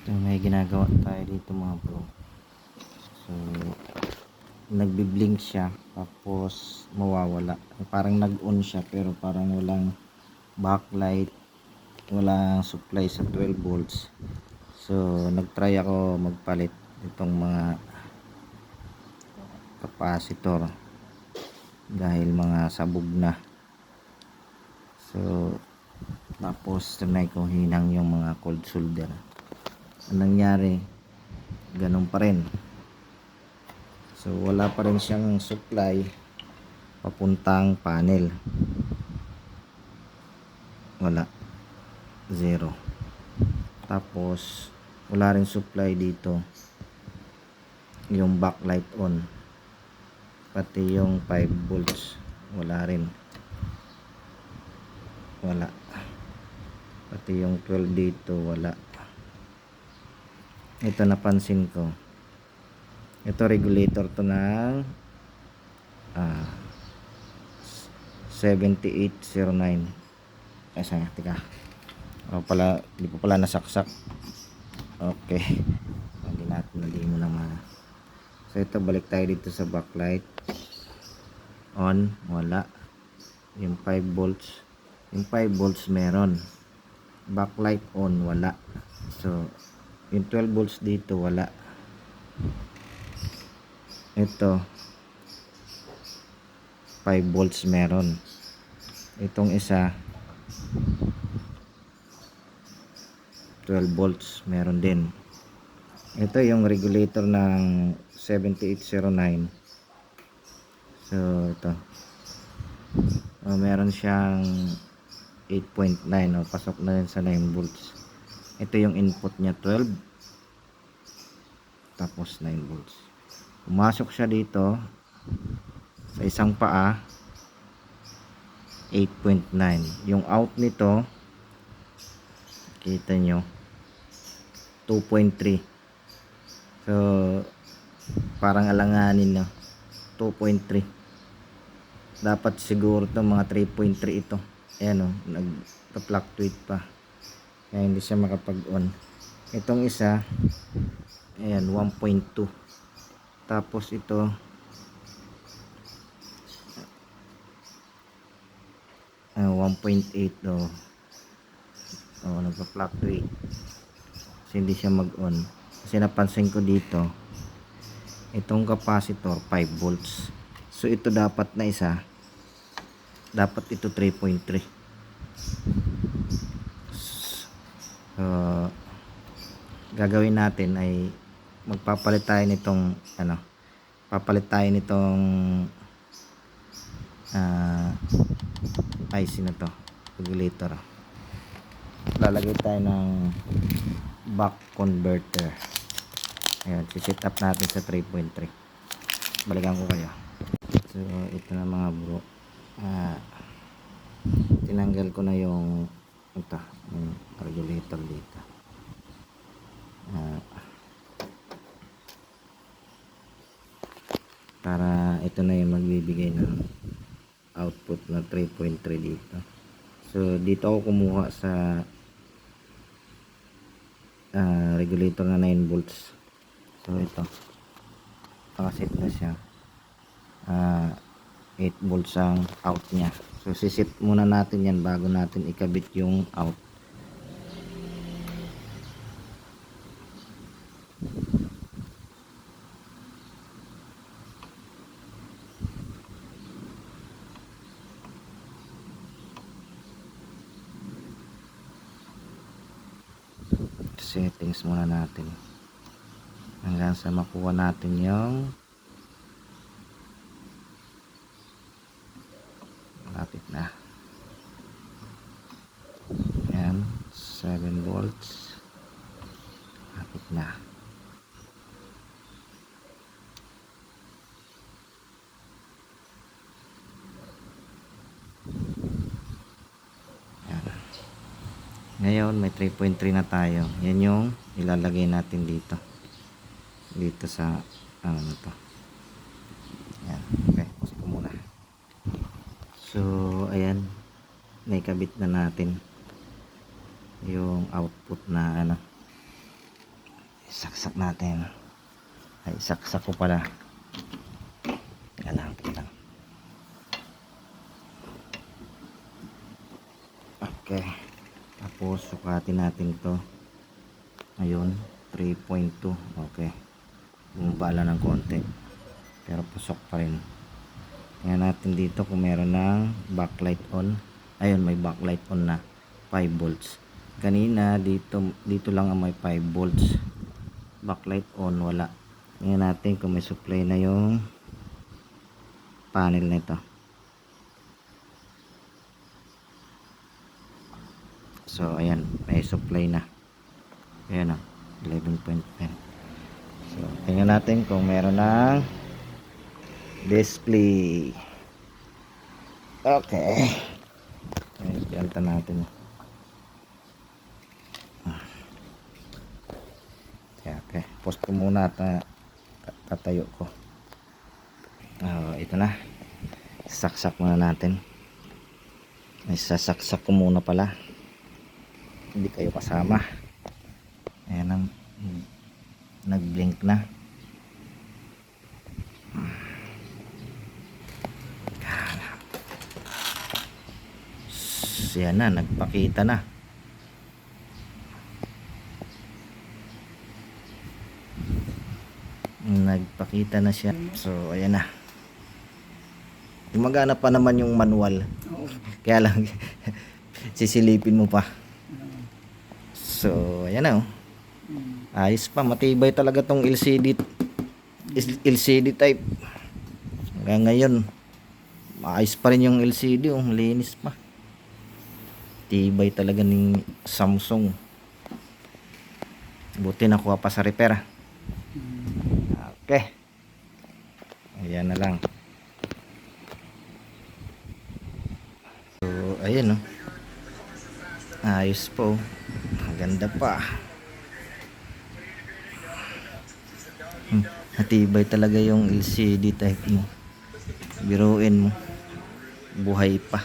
So, may ginagawa tayo dito mga bro. So, nagbi-blink siya tapos mawawala. Parang nag-on siya pero parang walang backlight, walang supply sa 12 volts. So, nagtry ako magpalit itong mga capacitor dahil mga sabog na. So, tapos trinay ko hinang yung mga cold solder. Ang nangyari, ganun pa rin. So wala pa rin siyang supply papuntang panel. Wala, zero. Tapos wala rin supply dito yung backlight on, pati yung 5 volts wala rin, wala, pati yung 12 dito wala. Ito napansin ko, ito regulator to ng 7809. Ay sayang, tika, pala, hindi pa pala nasaksak. Okay, hindi mo naman. So ito, balik tayo dito sa backlight on, wala. Yung 5 volts, yung 5 volts meron, backlight on, wala. So yung 12 volts dito wala. Ito 5 volts meron. Itong isa 12 volts meron din. Ito yung regulator ng 7809. So ito, meron siyang 8.9, pasok na rin sa 9 volts. Ito yung input niya 12, tapos 9 volts. Pumasok siya dito sa isang paa, 8.9. Yung out nito, kita nyo, 2.3. So parang alanganin, no? 2.3. Dapat siguro to mga 3.3 ito. Ayan, nag-fluctuate pa, kaya hindi siya makapag-on. Itong isa, ayan, 1.2. Tapos ito, uh, 1.8. Nagpa-fluctuate kasi hindi siya mag-on. Kasi napansin ko dito, itong capacitor 5 volts. So ito dapat na isa, dapat ito 3.3. Gagawin natin ay magpapalit tayo nitong papalit tayo nitong IC na to, regulator. Lalagay tayo ng buck converter. Ayan, set up natin sa 3.3. Balikan ko kayo. So ito na mga bro, tinanggal ko na yung regulator dito. Para ito na yung magbibigay ng output na 3.3 dito. So dito ako kumuha sa regulator na 9 volts. So ito, nakaset na siya, 8 volts ang out nya. So sisit muna natin yan bago natin ikabit yung out. Settings muna natin hanggang sa makuha natin yung lapit na. Ayan, 7 volts, lapit na. Ngayon may 3.3 na tayo. Yan yung ilalagay natin dito sa ano to. Yan, okay, pause ko muna. So ayan, naikabit na natin yung output na Saksak natin. Ay, saksak ko pala. Teka lang, teka lang. Okay. Tapos, sukatin natin to. Ayun, 3.2. Okay. Bumaba lang ng konti. Pero pusok pa rin. Tingnan natin dito kung meron ng backlight on. Ayun, may backlight on na 5 volts. Kanina dito lang ang may 5 volts. Backlight on, wala. Tingnan natin kung may supply na yung panel nito. So ayan, may supply na. Ayan o, 11.10. So tingnan natin kung meron ng display. Okay. Ayan, yalta natin. Okay, post ko muna at tatayo ko. Ito na. Saksak muna natin. Ay, sasaksak ko muna pala. Hindi kayo kasama. Ayan ang nag-blink na. Yan na, nagpakita na. Nagpakita na siya. So ayan na. Gumagana pa naman yung manual. Kaya lang sisilipin mo pa. So ayan na oh. Ayos pa, matibay talaga tong LCD type. Hanggang ngayon maayos pa rin yung LCD oh, linis pa. Tibay talaga ng Samsung. Buti nakuha pa sa repair. Okay. Ayan na lang. So, ayan oh. Ayos po. Maganda pa. Natibay talaga yung LCD type mo. Biruin mo. Buhay pa.